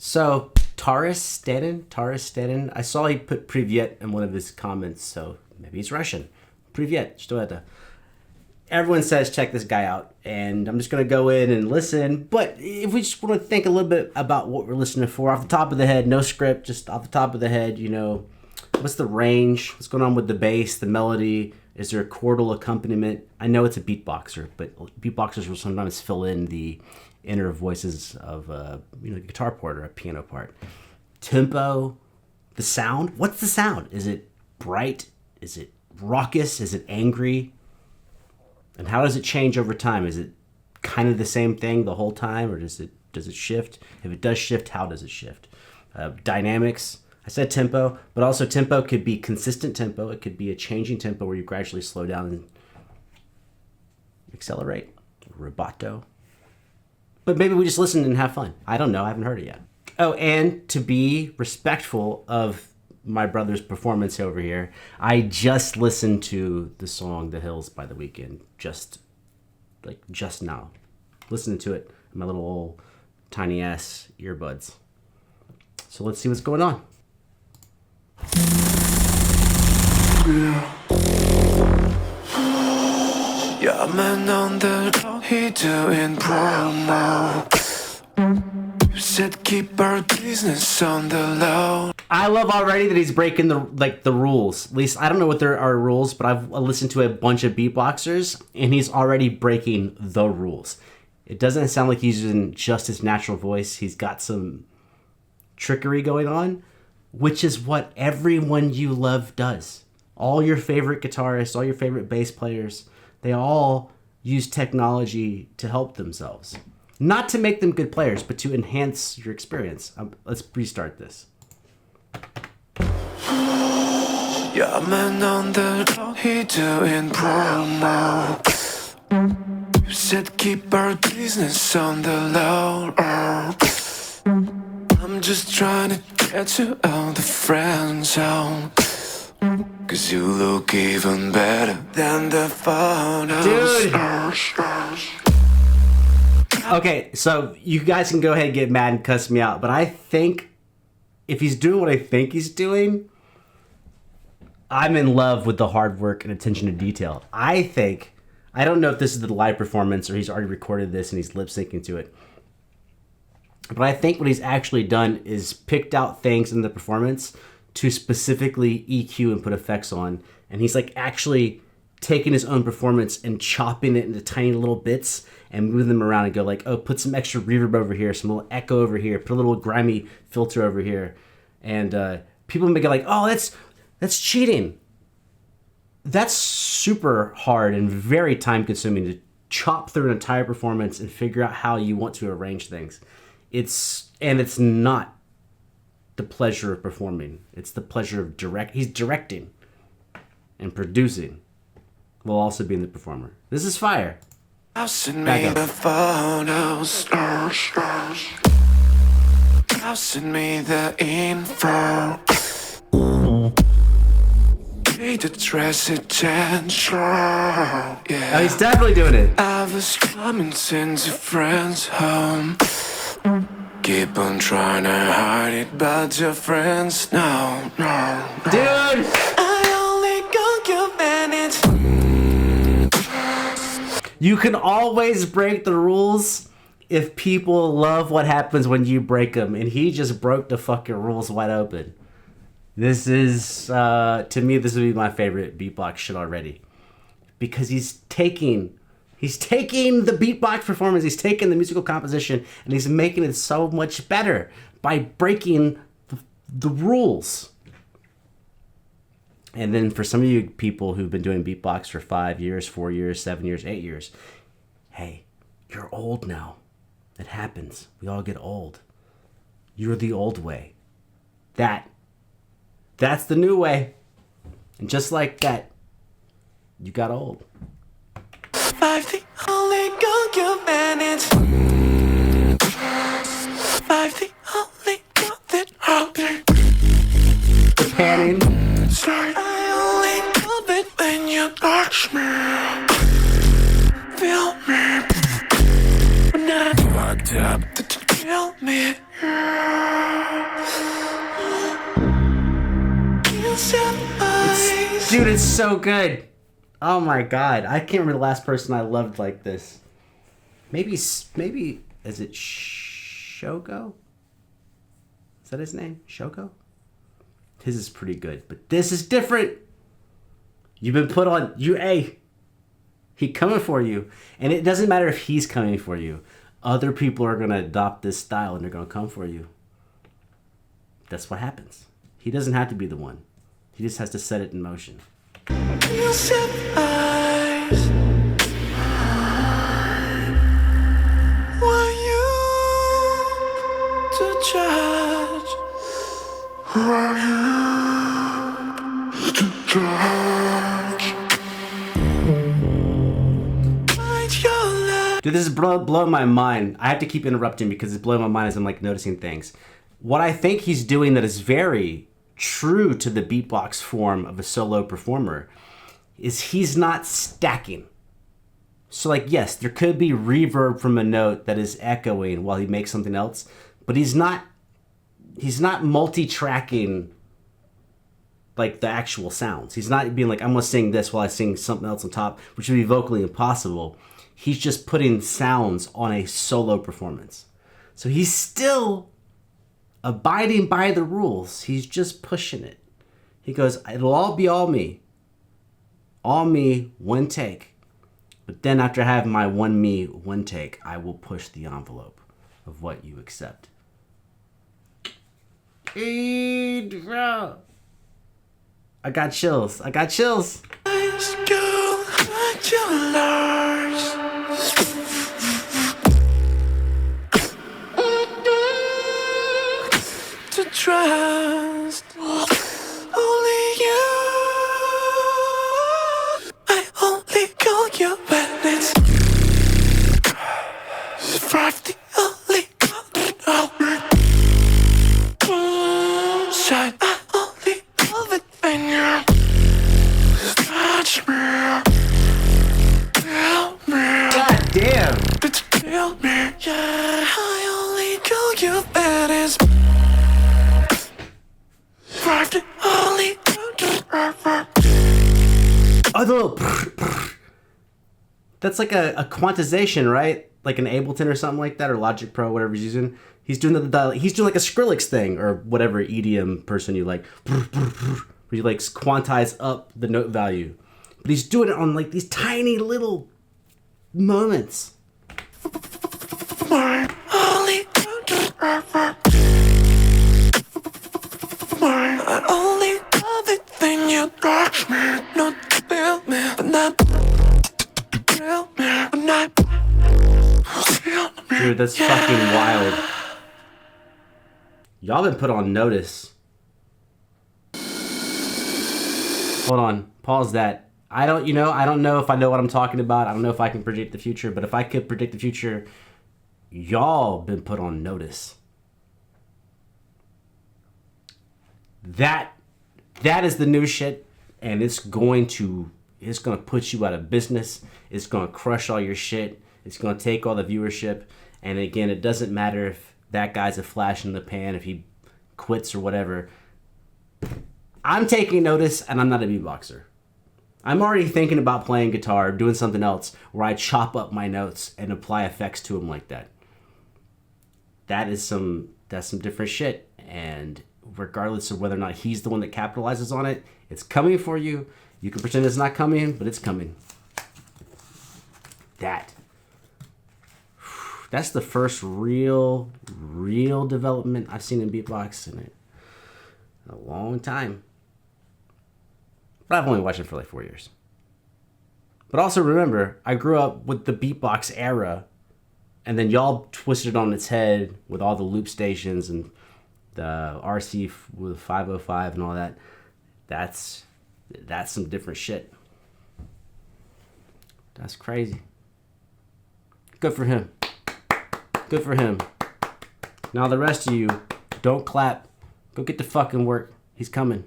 So, Taras Stanin, I saw he put Privyet in one of his comments, so maybe he's Russian. Privyet, что это? Everyone says check this guy out, and I'm just going to go in and listen. But if we just want to think a little bit about what we're listening for, off the top of the head, no script, just off the top of the head, you know, what's the range? What's going on with the bass, the melody? Is there a chordal accompaniment? I know it's a beatboxer, but beatboxers will sometimes fill in the inner voices of a guitar part or a piano part. Tempo, the sound. What's the sound? Is it bright? Is it raucous? Is it angry? And how does it change over time? Is it kind of the same thing the whole time, or does it shift? If it does shift, how does it shift? Dynamics. I said tempo, but also tempo could be consistent tempo. It could be a changing tempo where you gradually slow down and accelerate. Rubato. But maybe we just listen and have fun. I don't know. I haven't heard it yet. Oh, and to be respectful of my brother's performance over here, I just listened to the song The Hills by The Weeknd just now. Listening to it in my little old tiny ass earbuds. So let's see what's going on. Yeah, man on the road, he doing promo. You said keep our business on the low. I love already that he's breaking the rules. At least I don't know what there are rules, but I've listened to a bunch of beatboxers, and he's already breaking the rules. It doesn't sound like he's using just his natural voice. He's got some trickery going on, which is what everyone you love does. All your favorite guitarists, all your favorite bass players, they all use technology to help themselves. Not to make them good players, but to enhance your experience. Let's restart this. Yeah, man on the road, he doing promo. You said keep our business on the low. I'm just trying to get you out the friend zone. Cause you look even better than the photos. Dude! Okay, so you guys can go ahead and get mad and cuss me out, but I think if he's doing what I think he's doing, I'm in love with the hard work and attention to detail. I don't know if this is the live performance or he's already recorded this and he's lip syncing to it, but I think what he's actually done is picked out things in the performance to specifically EQ and put effects on, and he's like actually taking his own performance and chopping it into tiny little bits and moving them around and go like, oh, put some extra reverb over here, some little echo over here, put a little grimy filter over here, and people make it like, oh, that's cheating. That's super hard and very time consuming to chop through an entire performance and figure out how you want to arrange things. It's not the pleasure of performing. It's the pleasure of he's directing and producing while also being the performer. This is fire. Send me the photos. Send me the info. Need to dress attention. Yeah. Oh, he's definitely doing it. I was coming since your friend's home. Keep on trying to hide it, but your friends know. Dude! I only got your minutes. You can always break the rules if people love what happens when you break them, and he just broke the fucking rules wide open. This is, to me, this would be my favorite beatbox shit already. Because he's taking the beatbox performance, he's taking the musical composition, and he's making it so much better by breaking the rules. And then for some of you people who've been doing beatbox for 5 years, 4 years, 7 years, 8 years, hey, you're old now. It happens. We all get old. You're the old way. That's the new way. And just like that, you got old. I've the only got your minutes. I've the only got that happened. Panning. I only love it when you touch me. Feel me. When I'm fucked up, to kill me. Dude, it's so good. Oh my god. I can't remember the last person I loved like this. Maybe, is it Shogo? Is that his name? Shogo? His is pretty good, but this is different. You've been put on, he coming for you. And it doesn't matter if he's coming for you. Other people are going to adopt this style and they're going to come for you. That's what happens. He doesn't have to be the one. He just has to set it in motion. You set eyes. Were you to judge? Were you to judge? Find your love. Dude, this is blowing my mind. I have to keep interrupting because it's blowing my mind as I'm like noticing things. What I think he's doing that is very true to the beatbox form of a solo performer is he's not stacking. So like, yes, there could be reverb from a note that is echoing while he makes something else, but he's not multi-tracking like the actual sounds. He's not being like, I'm gonna sing this while I sing something else on top, which would be vocally impossible. He's just putting sounds on a solo performance. So he's still abiding by the rules. He's just pushing it. He goes, it'll all be all me. All me, one take. But then after having my one me, one take, I will push the envelope of what you accept. I got chills. I got chills. Let's go, let your large. To trust only you. I only call you when it's five the only side. I only love it when you touch me. Help me. God damn. Tell me. Yeah, I only call you when it's Oh, the little that's like a quantization, right? Like an Ableton or something like that, or Logic Pro, whatever he's using. He's doing he's doing like a Skrillex thing, or whatever EDM person you like, where you like quantize up the note value. But he's doing it on like these tiny little moments. my only I only love it when you touch me, not feel me, but not feel me, but not feel me. Dude, that's fucking wild. Y'all been put on notice. Hold on, pause that. I don't know if I know what I'm talking about. I don't know if I can predict the future, but if I could predict the future, y'all been put on notice. That is the new shit, and it's going to put you out of business. It's going to crush all your shit. It's going to take all the viewership. And again, it doesn't matter if that guy's a flash in the pan, if he quits or whatever. I'm taking notice, and I'm not a beatboxer. I'm already thinking about playing guitar, doing something else where I chop up my notes and apply effects to them like that. That's some different shit, and regardless of whether or not he's the one that capitalizes on it, it's coming for you. You can pretend it's not coming, but it's coming. That's the first real development I've seen in beatbox in a long time. But I've only watched it for like 4 years. But also remember, I grew up with the beatbox era, and then y'all twisted it on its head with all the loop stations and the RC with 505 and all that. That's some different shit. That's crazy. Good for him. Good for him. Now the rest of you, don't clap. Go get to fucking work. He's coming.